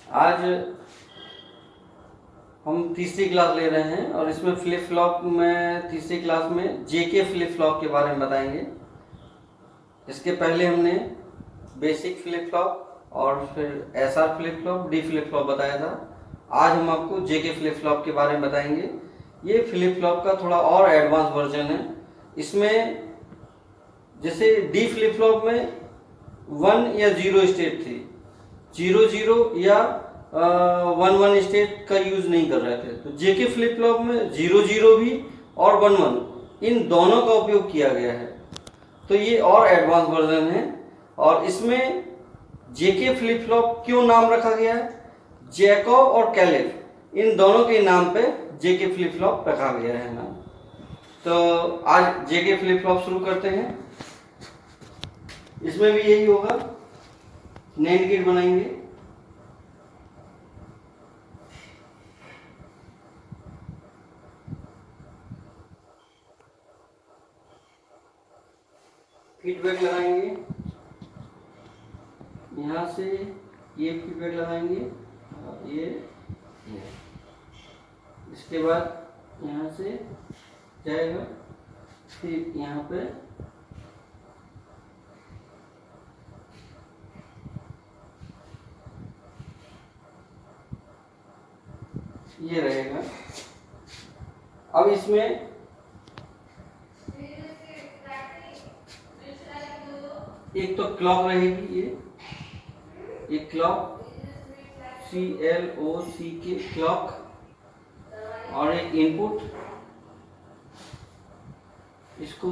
आज हम तीसरी क्लास ले रहे हैं और इसमें फ्लिप फ्लॉप में तीसरी क्लास में जेके फ्लिप फ्लॉप के बारे में बताएंगे। इसके पहले हमने बेसिक फ्लिप फ्लॉप और फिर SR flip flop, D flip flop बताया था। आज हम आपको जेके फ्लिप फ्लॉप के बारे में बताएंगे। ये फ्लिप फ्लॉप का थोड़ा और एडवांस वर्जन है। इसमें जैसे डी फ्लिप फ्लॉप में 1 या 0 स्टेट थी, 0 या 1 स्टेट का यूज नहीं कर रहे थे। तो जेके फ्लिप फ्लॉप में 0 भी और 1 इन दोनों का उपयोग किया गया है। तो ये और एडवांस वर्जन है। और इसमें जेके फ्लिप फ्लॉप क्यों नाम रखा गया है? जैकब और कैलिफ इन दोनों के नाम पे जेके फ्लिप फ्लॉप रखा गया है नाम। तो आज जेके फ्लिप फ्लॉप शुरू करते हैं। इसमें भी यही होगा, नैंड गेट बनाएंगे। फीडबैक लगाएंगे, यहाँ से ये फीडबैक लगाएंगे और ये। इसके बाद यहाँ से जाएगा, फिर यहाँ पे ये रहेगा। अब इसमें एक तो क्लॉक रहेगी, ये क्लॉक CLOCK क्लॉक, और एक इनपुट, इसको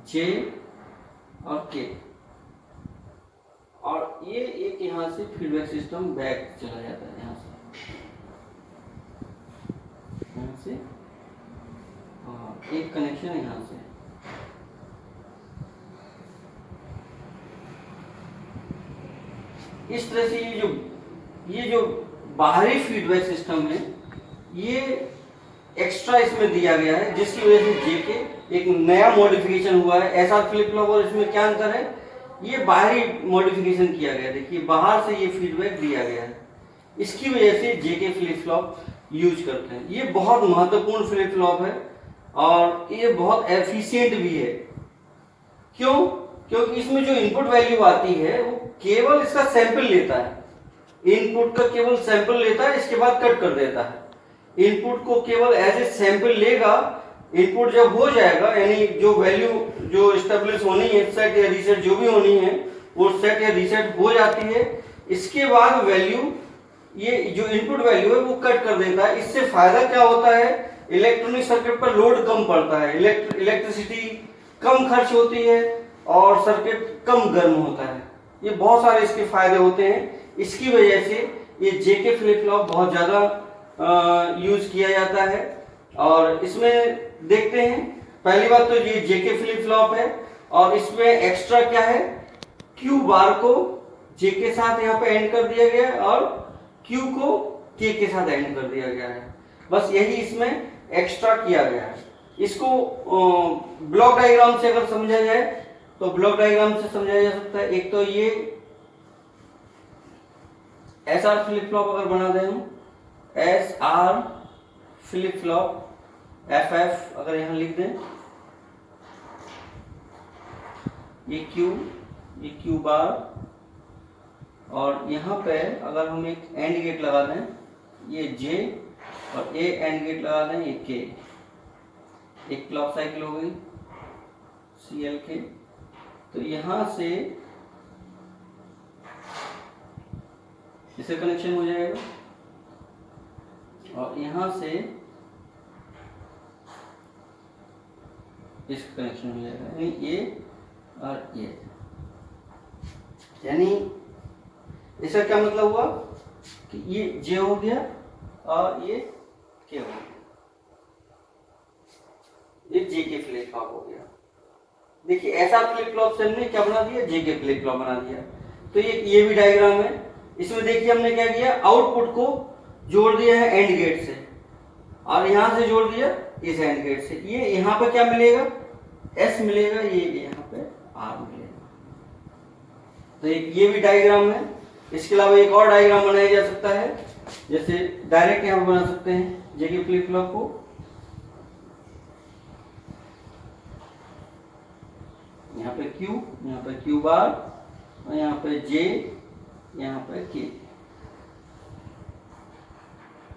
J और K, और ये एक यहाँ से फीडबैक सिस्टम बैक चला जाता है, यहाँ से और एक कनेक्शन यहाँ से। इस तरह से ये जो बाहरी फीडबैक सिस्टम है, ये एक्स्ट्रा इसमें दिया गया है, जिसकी वजह से जेके एक नया मॉडिफिकेशन हुआ है। ऐसा फ्लिप फ्लॉप और इसमें क्या अंतर है? ये बाहरी मॉडिफिकेशन किया गया है। देखिए बाहर से ये फीडबैक दिया गया है, इसकी वजह से जेके फ्लिप फ्लॉप यूज करते हैं। ये बहुत महत्वपूर्ण फ्लिप फ्लॉप है और ये बहुत एफिशिएंट भी है। क्यों? क्योंकि इसमें जो इनपुट वैल्यू आती है वो केवल इसका सैंपल लेता है। इनपुट का केवल सैंपल लेता है, इसके बाद कट कर देता है। इनपुट को केवल एज ए सैंपल लेगा। इनपुट जब हो जाएगा, यानी जो वैल्यू जो एस्टेब्लिश होनी है, सेट या रीसेट जो भी होनी है, वो सेट या रीसेट हो जाती है। इसके बाद वैल्यू, ये जो इनपुट वैल्यू है वो कट कर देता है। इससे फायदा क्या होता है? इलेक्ट्रॉनिक सर्किट पर लोड कम पड़ता है, इलेक्ट्रिसिटी कम खर्च होती है और सर्किट कम गर्म होता है। ये बहुत सारे इसके फायदे होते हैं। इसकी वजह से ये जेके फ्लिप फ्लॉप बहुत ज्यादा यूज किया जाता है। और इसमें देखते हैं, पहली बात तो ये जेके फ्लिप फ्लॉप है और इसमें एक्स्ट्रा क्या है? क्यू बार को जे के साथ यहाँ पे एंड कर दिया गया है और क्यू को के साथ एंड कर दिया गया है। बस यही इसमें एक्स्ट्रा किया गया है। इसको ब्लॉक डायग्राम से अगर समझा जाए तो ब्लॉक डायग्राम से समझाया जा सकता है। एक तो ये एसआर फ्लिप फ्लॉप अगर बना दें हम, एसआर फ्लिप फ्लॉप FF अगर यहां लिख दें, ये क्यू बार, और यहां पे अगर हम एक एंड गेट लगा दें, ये J, और ए एंड गेट लगा दें, ये K, एक क्लॉक साइकिल हो गई CLK। तो यहां से इसे कनेक्शन हो जाएगा और यहां से इस कनेक्शन हो जाएगा, यानी ये और ये। यानी इसका क्या मतलब हुआ कि ये J हो गया और ये K हो गया, ये जेके फ्लिप फ्लॉप हो गया। देखिए ऐसा फ्लिप फ्लॉप से हमने क्या बना दिया? जेके फ्लिप फ्लॉप बना दिया। तो ये भी डायग्राम है। इसमें देखिए हमने क्या किया? आउटपुट को जोड़ दिया है एंड गेट से और यहां से जोड़ दिया इस एंड गेट से। ये यहाँ पे क्या मिलेगा? S मिलेगा, ये यहाँ पे R मिलेगा। तो ये भी डायग्राम है। इसके अलावा एक और डायग्राम बनाया जा सकता है, जैसे डायरेक्ट यहाँ पे बना सकते हैं जेके फ्लिप फ्लॉप को। यहाँ पे Q, यहाँ पे Q बार, और यहाँ पे J, यहाँ पे K।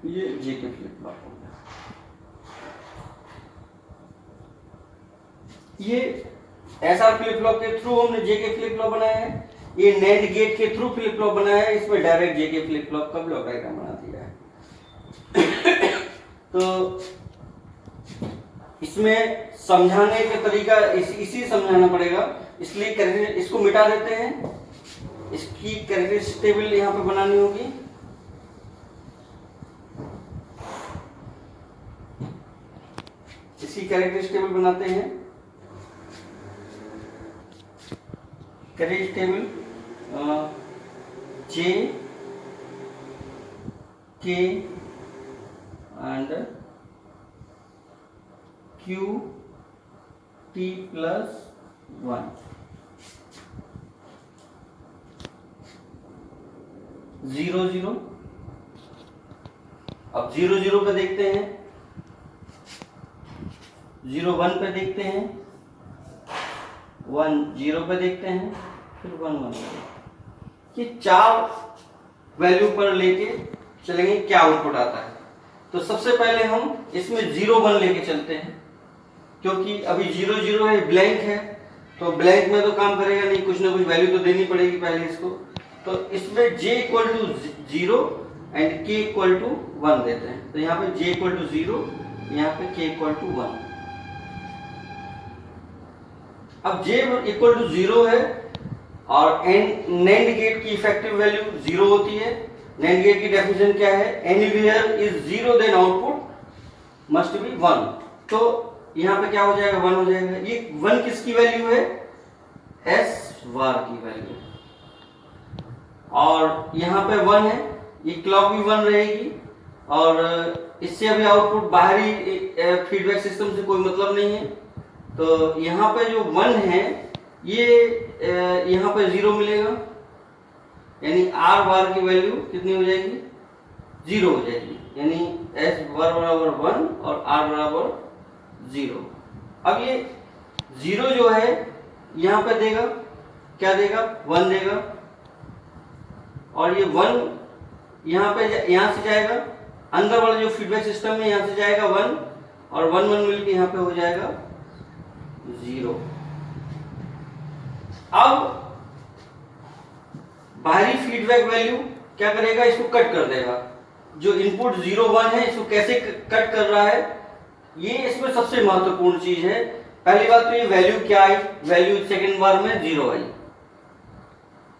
ये जेके फ्लिप फ्लॉप हो गया। ये एसआर फ्लिप फ्लॉप के थ्रू हमने जेके फ्लिप फ्लॉप बनाया है। ये नैंड गेट के थ्रू फ्लिप फ्लॉप बनाया है। इसमें डायरेक्ट जेके फ्लिप फ्लॉप का ब्लॉक डायग्राम बना दिया है। तो इसमें समझाने का तरीका इसी समझाना पड़ेगा, इसलिए इसको मिटा देते हैं। इसकी कैरेक्टरिस्टिक टेबल यहाँ पे बनानी होगी। इसकी कैरेक्टरिस्टिक टेबल बनाते हैं। Characteristic table J, K and Q T plus 1, 0 0। अब 0 0 पे देखते हैं, 0 1 पे देखते हैं, 1 0 पे देखते हैं, फिर 1 1 पे। ये 4 वैल्यू पर लेके चलेंगे, क्या आउटपुट आता है। तो सबसे पहले हम इसमें 0 1 लेके चलते हैं, क्योंकि अभी 0 0 है, ब्लैंक है, तो ब्लैंक में तो काम करेगा नहीं, कुछ ना कुछ वैल्यू तो देनी पड़ेगी पहले इसको। तो इसमें J equal to 0 and K equal to 1 देते हैं। तो यहाँ पे J इक्वल टू 0, यहाँ पे K इक्वल टू 1। अब J इक्वल टू 0 है और नैंड गेट की इफेक्टिव वैल्यू 0 होती है। नैंड गेट की डेफिनेशन क्या है? Anywhere is 0 then output must be 1। तो यहाँ पे क्या हो जाएगा? 1 हो जाएगा। ये 1 किसकी वैल्यू है? एस वार की वैल्यू। और यहाँ पे 1 है, ये क्लॉक भी 1 रहेगी और इससे अभी आउटपुट बाहरी फीडबैक सिस्टम से कोई मतलब नहीं है। तो यहाँ पे जो 1 है ये यहाँ पे 0 मिलेगा, यानी आर बार की वैल्यू कितनी हो जाएगी? 0 हो जाएगी, यानी एस बार बराबर 1 और आर बराबर 0। अब ये 0 जो है यहाँ पे देगा, क्या देगा? 1 देगा। और ये 1 यहाँ पे यहाँ से जाएगा, अंदर वाला जो फीडबैक सिस्टम है यहाँ से जाएगा 1 और 1 1 मिलकर यहाँ पे हो जाएगा 0। अब बाहरी फीडबैक वैल्यू क्या करेगा? इसको कट कर देगा। जो इनपुट 0 1 है इसको कैसे कट कर रहा है, ये इसमें सबसे महत्वपूर्ण चीज है। पहली बात तो ये वैल्यू क्या आई? वैल्यू सेकंड बार में 0 आई।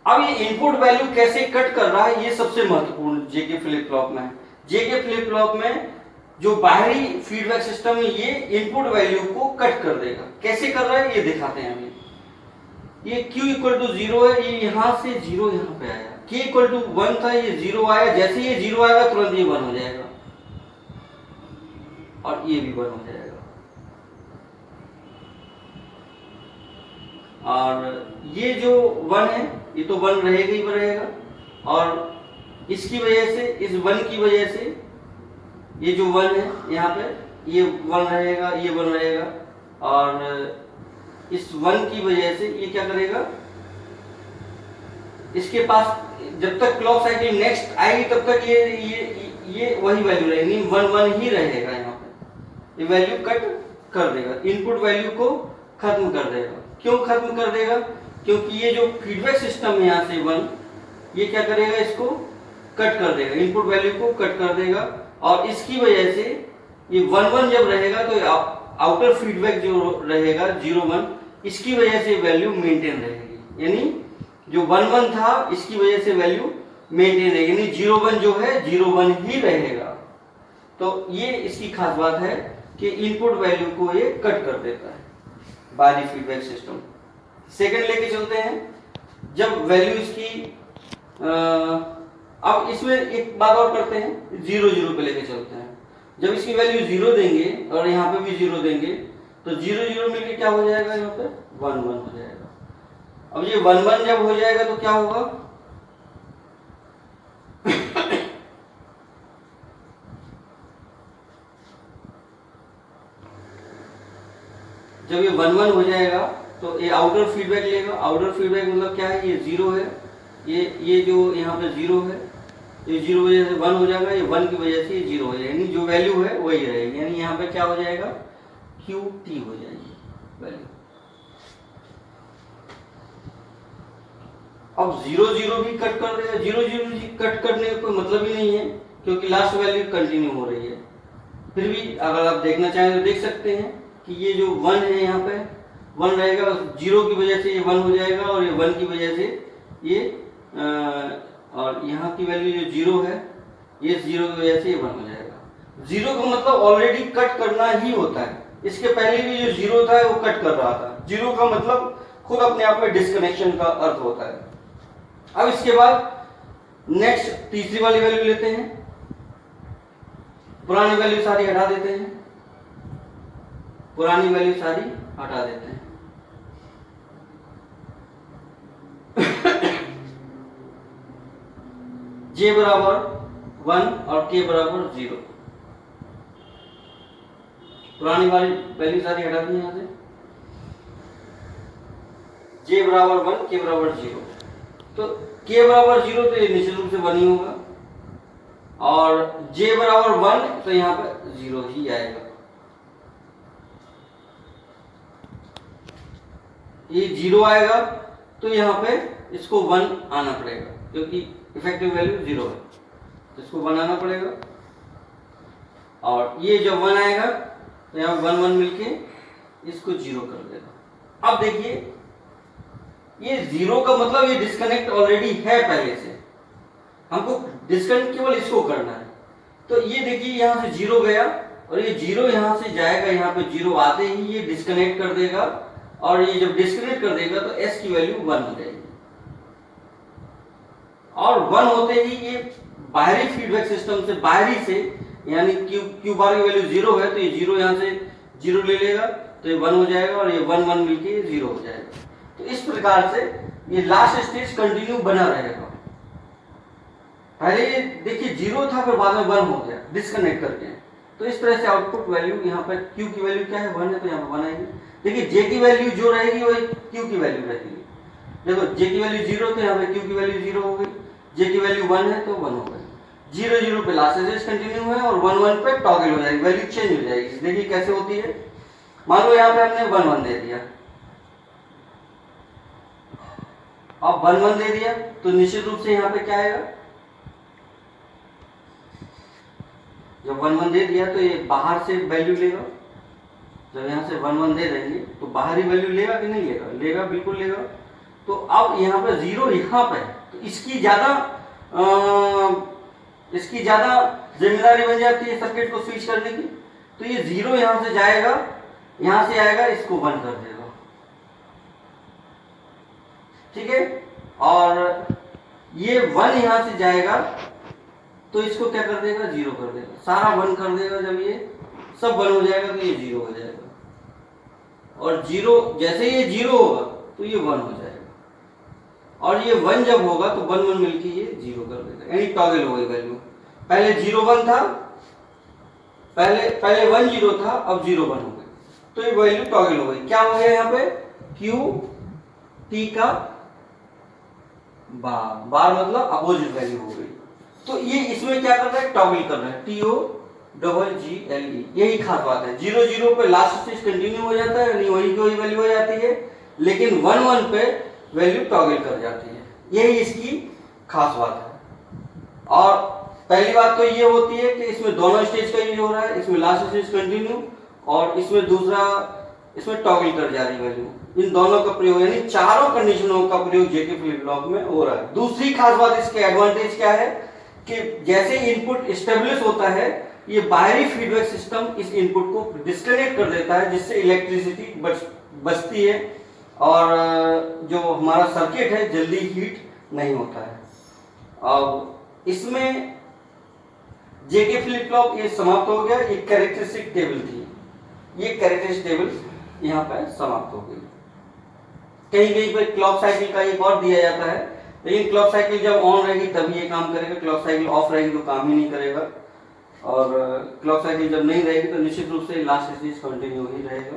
अब ये इनपुट वैल्यू कैसे कट कर रहा है, ये सबसे महत्वपूर्ण जेके फ्लिप फ्लॉप में है। जेके फ्लिप फ्लॉप में जो बाहरी फीडबैक सिस्टम है ये इनपुट वैल्यू को कट कर देगा। कैसे कर रहा है ये दिखाते हैं हमें। ये Q इक्वल टू 0 है, ये यहां से 0 यहां पे आया। K इक्वल टू 1 था, ये 0 आया। जैसे ये 0 आएगा तुरंत ये 1 हो जाएगा और ये भी 1 हो जाएगा। और ये जो 1 है ये तो 1 रहेगा ही रहेगा, और इसकी वजह से, इस 1 की वजह से ये जो 1 है यहाँ पे ये 1 रहेगा, ये 1 रहेगा। और इस 1 की वजह से ये क्या करेगा? इसके पास जब तक क्लॉक साइकिल नेक्स्ट आएगी तब तक ये वही वैल्यू रहेगी, 1 1 ही रहेगा। यहाँ पे ये वैल्यू कट कर देगा, इनपुट वैल्यू को खत्म कर देगा। क्यों खत्म कर देगा? क्योंकि ये जो फीडबैक सिस्टम है यहाँ से 1, ये क्या करेगा? इसको कट कर देगा, इनपुट वैल्यू को कट कर देगा। और इसकी वजह से ये 1 1 जब रहेगा तो आउटर फीडबैक जो रहेगा 0 1, इसकी वजह से वैल्यू मेंटेन रहेगी। यानी जो 1 1 था इसकी वजह से वैल्यू मेंटेन रहेगी, यानी 0 1 जो है 0 1 ही रहेगा। तो ये इसकी खास बात है कि इनपुट वैल्यू को ये कट कर देता है बाहरी फीडबैक सिस्टम। सेकंड लेके चलते हैं। जब वैल्यू इसकी अब इसमें एक बात और करते हैं, 0 0 पे लेके चलते हैं। जब इसकी वैल्यू 0 देंगे और यहाँ पे भी 0 देंगे तो 0 0 मिलके क्या हो जाएगा? यहाँ पे 1 1 हो जाएगा। अब ये 1 1 जब हो जाएगा तो क्या होगा, जब ये 1 1 हो जाएगा तो ये आउटर फीडबैक लेगा। आउटर फीडबैक मतलब क्या है, ये 0 है, ये जो यहाँ पे 0 है, ये 0 वजह से 1 हो जाएगा, ये 1 की वजह से ये 0 हो जाएगा, यानी जो वैल्यू है वही रहेगी, यानी यहाँ पे क्या हो जाएगा, QT हो जाएगी वैल्यू। अब 0 0 भी कट कर देगा, 0 0 कट करने का कोई मतलब ही नहीं है क्योंकि लास्ट वैल्यू कंटिन्यू हो रही है। फिर भी अगर आप देखना चाहें तो देख सकते हैं कि ये जो 1 है यहाँ पे 1 रहेगा, 0 की वजह से ये 1 हो जाएगा और ये 1 की वजह से ये और यहाँ की वैल्यू जो 0 है, ये 0 की वजह से ये 1 हो जाएगा। 0 का मतलब ऑलरेडी कट करना ही होता है, इसके पहले भी जो 0 था वो कट कर रहा था। 0 का मतलब खुद अपने आप में डिस्कनेक्शन का अर्थ होता है। अब इसके बाद नेक्स्ट तीसरी वाली वैल्यू लेते हैं, पुरानी वैल्यू सारी हटा देते हैं, पुरानी वैल्यू सारी हटा देते हैं। J बराबर 1 और K बराबर 0, पुरानी वाली वैल्यू सारी हटा दी यहां से। J बराबर 1, K बराबर 0, तो K बराबर 0 तो ये निश्चित रूप से 1 ही होगा और J बराबर 1 तो यहाँ पे 0 ही आएगा। ये 0 आएगा तो यहाँ पे इसको 1 आना पड़ेगा क्योंकि इफेक्टिव वैल्यू 0 है, तो इसको 1 आना पड़ेगा और ये जब 1 आएगा तो यहाँ 1 1 मिलके इसको 0 कर देगा। अब देखिए ये 0 का मतलब ये डिस्कनेक्ट ऑलरेडी है पहले से, हमको डिस्कनेक्ट केवल इसको करना है। तो ये देखिए यहाँ से 0 गया और ये 0 यहाँ से जाएगा, यहाँ पे 0 आते ही ये डिस्कनेक्ट कर देगा और ये जब डिस्कनेक्ट कर देगा तो S की वैल्यू 1 हो जाएगी और 1 होते ही ये बाहरी फीडबैक सिस्टम से बाहरी से यानी Q बार की वैल्यू 0 है तो ये 0 यहाँ से 0 ले लेगा तो ये 1 हो जाएगा और ये 1 1 मिलके ये 0 हो जाएगा। तो इस प्रकार से ये लास्ट स्टेज कंटिन्यू बना रहेगा। पहले ये देखिए 0 था फिर बाद में 1 हो गया डिस्कनेक्ट करके, तो इस तरह से आउटपुट वैल्यू यहाँ पर Q की वैल्यू क्या है 1 है तो यहाँ पर 1 आएगी। देखिए J की वैल्यू जो रहेगी वही Q की वैल्यू रहेगी। देखो J की वैल्यू 0 तो यहाँ पे Q की वैल्यू 0 हो गई, J की वैल्यू 1 है तो 1 हो गई। 0 0 पे लास्ट स्टेज कंटिन्यू है और 1 1 पे टॉगल हो जाएगी, वैल्यू चेंज हो जाएगी। देखिए कैसे होती है, मान लो यहाँ पे हमने 1 1 दे दिया, अब 1 1 दे दिया तो निश्चित रूप से यहाँ पे क्या आएगा, जब 1 1 दे दिया तो ये बाहर से वैल्यू लेगा। जब यहाँ से 1 1 दे देंगे तो बाहरी वैल्यू लेगा कि नहीं लेगा, लेगा बिल्कुल लेगा। तो अब यहाँ पे 0 यहाँ पे तो इसकी ज्यादा जिम्मेदारी बन जाती है सर्किट को स्विच करने की। तो ये 0 यहाँ से जाएगा, यहाँ से आएगा, इसको 1 कर देगा, ठीक है। और ये 1 यहाँ से जाएगा तो इसको क्या कर देगा 0 कर देगा, सारा 1 कर देगा। जब ये सब 1 हो जाएगा तो ये 0 हो जाएगा और 0 जैसे ये 0 होगा तो ये 1 हो जाएगा और ये 1 जब होगा तो 1 1 मिलके ये 0 कर देगा, यानी टॉगल हो गई वैल्यू। पहले 0 1 था, पहले 1 0 था, अब 0 1 हो गई तो ये वैल्यू टॉगल हो गई। क्या हो गया यहाँ पे Q T का बार मतलब अपोजिट वैल्यू हो गई। तो ये इसमें क्या कर रहा है, टॉगल कर रहा है, TOGGLE। यही खास बात है, 0 0 पे लास्ट स्टेज कंटिन्यू हो जाता है, यानी वही की वही वैल्यू हो जाती है, लेकिन 1 1 पे वैल्यू टॉगल कर जाती है। यही इसकी खास बात है। और पहली बात तो ये होती है कि इसमें दोनों स्टेज का यूज हो रहा है, इसमें लास्ट स्टेज कंटिन्यू और इसमें दूसरा इसमें टॉगल कर जा रही है वैल्यू। इन दोनों का प्रयोग यानी चारों कंडीशनों का प्रयोग जेके फ्लिप फ्लॉप में हो रहा है। दूसरी खास बात इसके एडवांटेज क्या है कि जैसे इनपुट स्टेबलिश होता है, ये बाहरी फीडबैक सिस्टम इस इनपुट को डिस्कनेक्ट कर देता है, जिससे इलेक्ट्रिसिटी बचती है और जो हमारा सर्किट है जल्दी हीट नहीं होता है। अब इसमें जेके फ्लिप फ्लॉप ये समाप्त हो गया। ये कैरेक्टरिस्टिक टेबल थी, ये कैरेक्टरिस्टिक टेबल यहाँ पर समाप्त हो गई। कहीं कहीं पर क्लॉक साइकिल का एक और दिया जाता है, लेकिन क्लॉक साइकिल जब ऑन रहेगी तभी ये काम करेगा, क्लॉक साइकिल ऑफ रहेगी तो काम ही नहीं करेगा। और क्लॉक साइकिल जब नहीं रहेगी तो निश्चित रूप से लास्ट स्टेज कंटिन्यू ही रहेगा।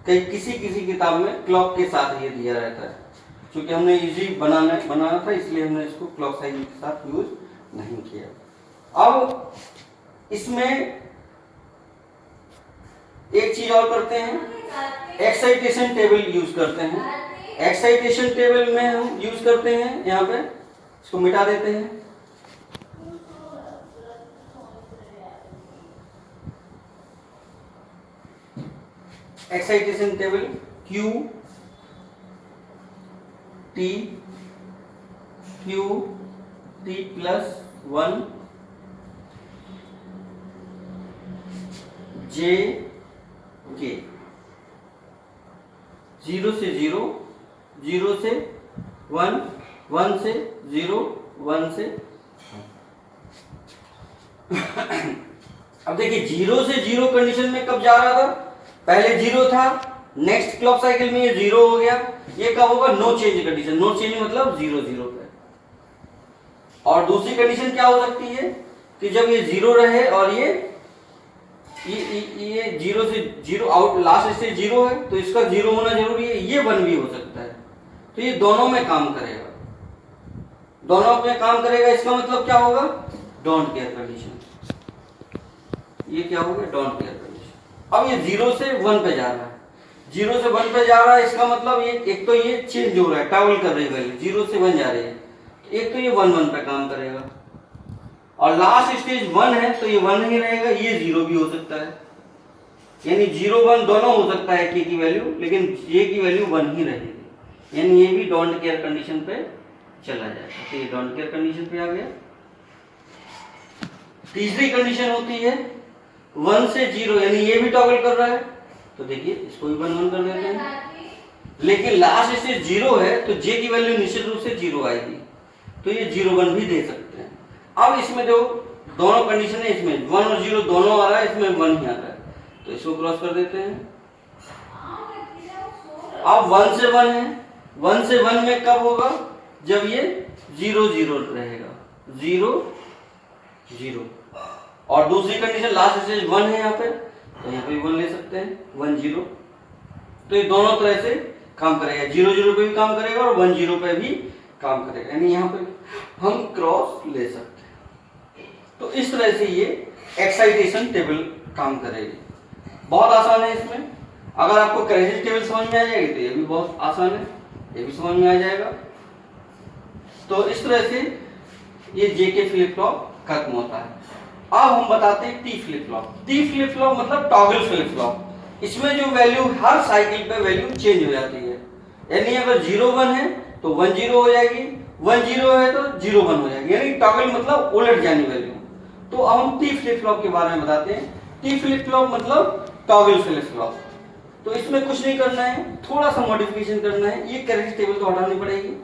कहीं किसी किसी किताब में क्लॉक के साथ ये दिया रहता है, क्योंकि हमने इजी बनाना था इसलिए हमने इसको क्लॉक साइकिल के साथ यूज नहीं किया। अब इसमें एक चीज और करते हैं, एक्साइटेशन टेबल यूज करते हैं। एक्साइटेशन टेबल में हम यूज करते हैं, यहाँ पे इसको मिटा देते हैं। Excitation table Q T plus 1 J K, 0 से 0, 0 से 1, 1 से 0, 1 से अब देखिए 0 से 0 कंडीशन में कब जा रहा था, पहले 0 था, नेक्स्ट क्लॉक साइकिल में ये 0 हो गया। ये कब होगा, no change condition, no change मतलब 0 0 पे। और दूसरी कंडीशन क्या हो सकती है कि जब ये 0 रहे और ये 0 से 0 आउट, लास्ट स्टेज 0 है तो इसका 0 होना जरूरी है, ये 1 भी हो सकता है, तो ये दोनों में काम करेगा, दोनों में काम करेगा। इसका मतलब क्या होगा, डोंट केयर कंडीशन। ये क्या होगा, डोंट केयर कंडीशन। अब ये 0 से 1 पे जा रहा है, 0 से 1 पे जा रहा है, इसका मतलब ये एक तो ये चेंज हो रहा है, टॉगल कर रही है वैल्यू, 0 से 1 जा रही है, एक तो ये 1 1 पे काम करेगा। और लास्ट स्टेज 1 है तो ये 1 ही रहेगा, ये 0 भी हो सकता है, यानी 0 1 दोनों हो सकता है k की वैल्यू, लेकिन j की वैल्यू 1 ही रहेगी, यानी ये भी डोंट केयर कंडीशन पे चला जाएगा। तो ये डोंट केयर कंडीशन पे आ गया। तीसरी कंडीशन होती है 1 से 0, यानी ये भी टॉगल कर रहा है, तो देखिए इसको भी 1 1 कर देते हैं, लेकिन लास्ट स्टेज 0 है तो j की वैल्यू निश्चित रूप से 0 आएगी, तो ये 0 1 भी दे सकते हैं। अब इसमें जो दोनों कंडीशन है, इसमें 1 और 0 दोनों आ रहा है, इसमें 1 ही आ रहा है, तो इसको क्रॉस कर देते हैं। अब 1 से 1 है, 1 से 1 में कब होगा, जब ये 0 0 रहेगा, 0 0। और दूसरी कंडीशन लास्ट स्टेज 1 है यहाँ पे, तो यहाँ पे 1 ले सकते हैं, 1 0, तो ये दोनों तरह से काम करेगा, 0 0 पे भी काम करेगा और 1 0 पे भी काम करेगा, यानी यहाँ पे हम क्रॉस ले सकते हैं। तो इस तरह से ये एक्साइटेशन टेबल काम करेगी, बहुत आसान है। इसमें अगर आपको क्रेडिट टेबल समझ में आ जाएगी तो ये भी बहुत आसान है, ये भी समझ में आ जाएगा। तो इस तरह से ये जेके फ्लिप फ्लॉप खत्म होता है। अब हम बताते हैं T flip flop. T flip flop मतलब टॉगल फ्लिप फ्लॉप। इसमें जो वैल्यू हर साइकिल पे वैल्यू चेंज हो जाती है, यानी अगर 0 1 है तो 1 0 हो जाएगी, 1 0 है तो 0 1 हो जाएगी, यानी टॉगल मतलब उलट जानी वैल्यू। तो अब हम टी फ्लिप फ्लॉप के बारे में बताते हैं। टी फ्लिप फ्लॉप मतलब टॉगल फ्लिप फ्लॉप। तो इसमें कुछ नहीं करना है, थोड़ा सा मॉडिफिकेशन करना है, ये कैरेक्टर टेबल तो हटानी पड़ेगी।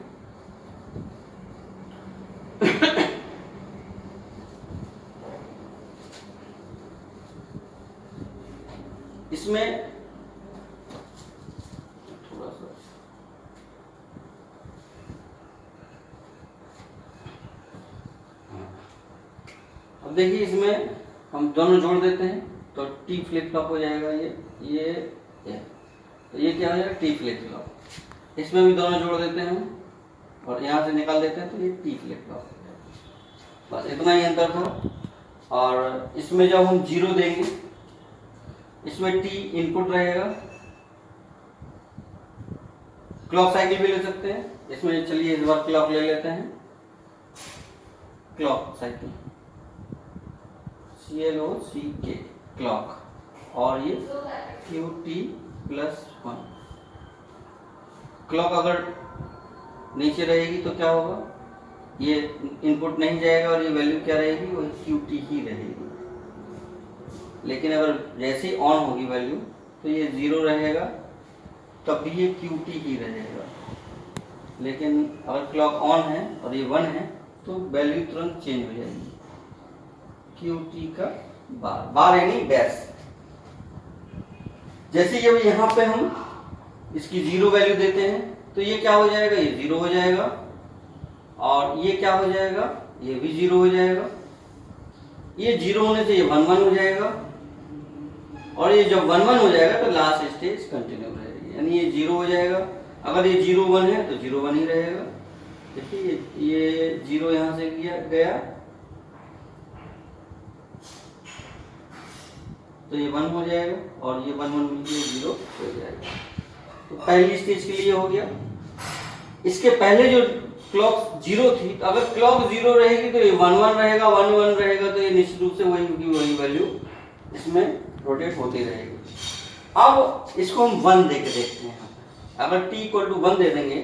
इसमें थोड़ा सा अब देखिए, इसमें हम दोनों जोड़ देते हैं तो टी फ्लिप फ्लॉप हो जाएगा, ये तो ये क्या हो जाएगा, टी फ्लिप फ्लॉप। इसमें भी दोनों जोड़ देते हैं और यहाँ से निकाल देते हैं तो ये टी फ्लिप फ्लॉप। बस इतना ही अंतर था। और इसमें जब हम 0 देंगे, इसमें टी इनपुट रहेगा, क्लॉक साइकिल भी ले सकते हैं इसमें। चलिए इस बार क्लॉक ले लेते हैं, क्लॉक साइकिल CLOCK क्लॉक, और ये QT प्लस 1। क्लॉक अगर नीचे रहेगी तो क्या होगा, ये इनपुट नहीं जाएगा और ये वैल्यू क्या रहेगी, वो QT ही रहेगी। लेकिन अगर जैसे ही ऑन होगी वैल्यू तो ये 0 रहेगा, तब भी ये QT ही रहेगा। लेकिन अगर क्लॉक ऑन है और ये 1 है तो वैल्यू तुरंत चेंज हो जाएगी, QT का बार, बार यानी डैश। जैसे जब यहाँ पे हम इसकी 0 वैल्यू देते हैं तो ये क्या हो जाएगा, ये 0 हो जाएगा, और ये क्या हो जाएगा, ये भी 0 हो जाएगा। ये 0 होने से ये 1 1 हो जाएगा, और ये जब 1 1 हो जाएगा तो लास्ट स्टेज कंटिन्यू रहेगी, यानी ये 0 हो जाएगा। अगर ये 0 1 है तो 0 1 ही रहेगा। देखिए ये 0 यहाँ से गया तो ये 1 हो जाएगा, और ये 1 1 मिलकर 0 हो जाएगा। तो पहली स्टेज के लिए हो गया। इसके पहले जो क्लॉक 0 थी, तो अगर क्लॉक 0 रहेगी तो ये 1 1 रहेगा, 1 1 रहेगा, तो ये निश्चित रूप से वही की वही वैल्यू इसमें रोटेट होती रहेगी। अब इसको हम 1 दे के देखते हैं। अगर t इक्वल टू 1 दे देंगे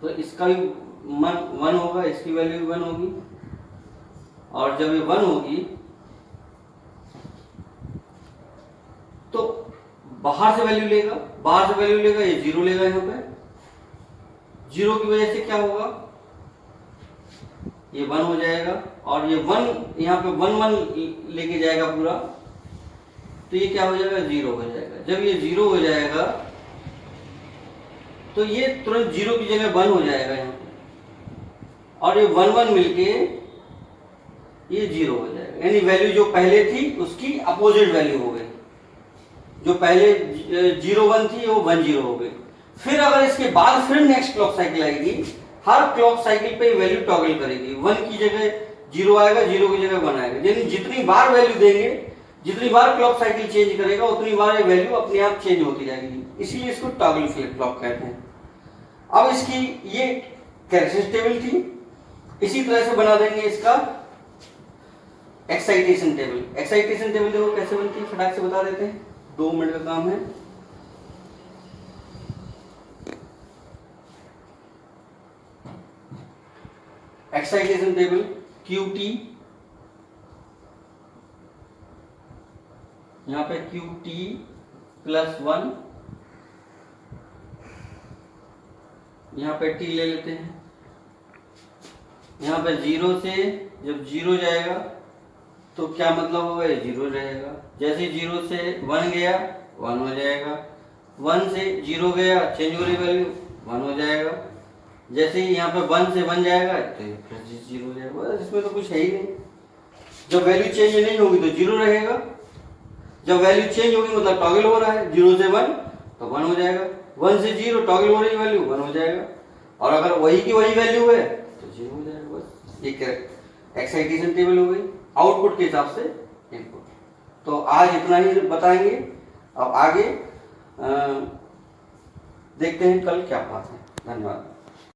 तो इसका भी 1 होगा, इसकी वैल्यू भी 1 होगी, और जब ये 1 होगी तो बाहर से वैल्यू लेगा, ये 0 लेगा। यहाँ पे 0 की वजह से क्या होगा, ये 1 हो जाएगा, और ये 1 यहाँ पे 1 1 लेके जाएगा पूरा, तो ये क्या हो जाएगा, 0 हो जाएगा। जब ये 0 हो जाएगा तो ये तुरंत 0 की जगह 1 हो जाएगा यहाँ पे, और ये 1 1 मिलके ये 0 हो जाएगा, यानी वैल्यू जो पहले थी उसकी अपोजिट वैल्यू हो गई। जो पहले 0 1 थी वो 1 0 हो गई। फिर अगर इसके बाद फिर नेक्स्ट क्लॉक साइकिल आएगी, हर क्लॉक साइकिल पे वैल्यू टॉगल करेगी। 1 की जगह 0 आएगा, 0 की जगह 1 आएगा, यानी जितनी बार वैल्यू देंगे, जितनी बार क्लॉक साइकिल चेंज करेगा, उतनी बार ये वैल्यू अपने आप चेंज होती जाएगी। इसीलिए इसको टॉगल फ्लिप फ्लॉप कहते हैं। अब इसकी ये कैरेक्टरिस्टिक टेबल थी। इसी तरह से बना देंगे इसका एक्साइटेशन टेबल। एक्साइटेशन टेबल देखो कैसे बनती है, फटाक से बता देते हैं, 2 मिनट का काम है। एक्साइटेशन टेबल QT, यहाँ पे QT +1, यहाँ पे T ले लेते हैं। यहाँ पे 0 से जब 0 जाएगा तो क्या मतलब होगा, ये 0 रहेगा। जैसे 0 से 1 गया 1 हो जाएगा, 1 से 0 गया चेंज हो रही वैल्यू 1 हो जाएगा। जैसे ही यहाँ पे 1 से 1 जाएगा तो फिर 0 हो जाएगा। बस इसमें तो कुछ है ही नहीं। जब वैल्यू चेंज नहीं होगी तो 0 रहेगा, जब वैल्यू चेंज होगी मतलब टॉगल हो रहा है, 0 से 1 तो 1 हो जाएगा, 1 से 0 टॉगल हो रही वैल्यू 1 हो जाएगा, और अगर वही की वही वैल्यू है तो 0 हो जाएगा। बस एक एक्साइटेशन टेबल हो गई आउटपुट के हिसाब से इनपुट। तो आज इतना ही बताएंगे। अब आगे देखते हैं कल क्या बात है। धन्यवाद।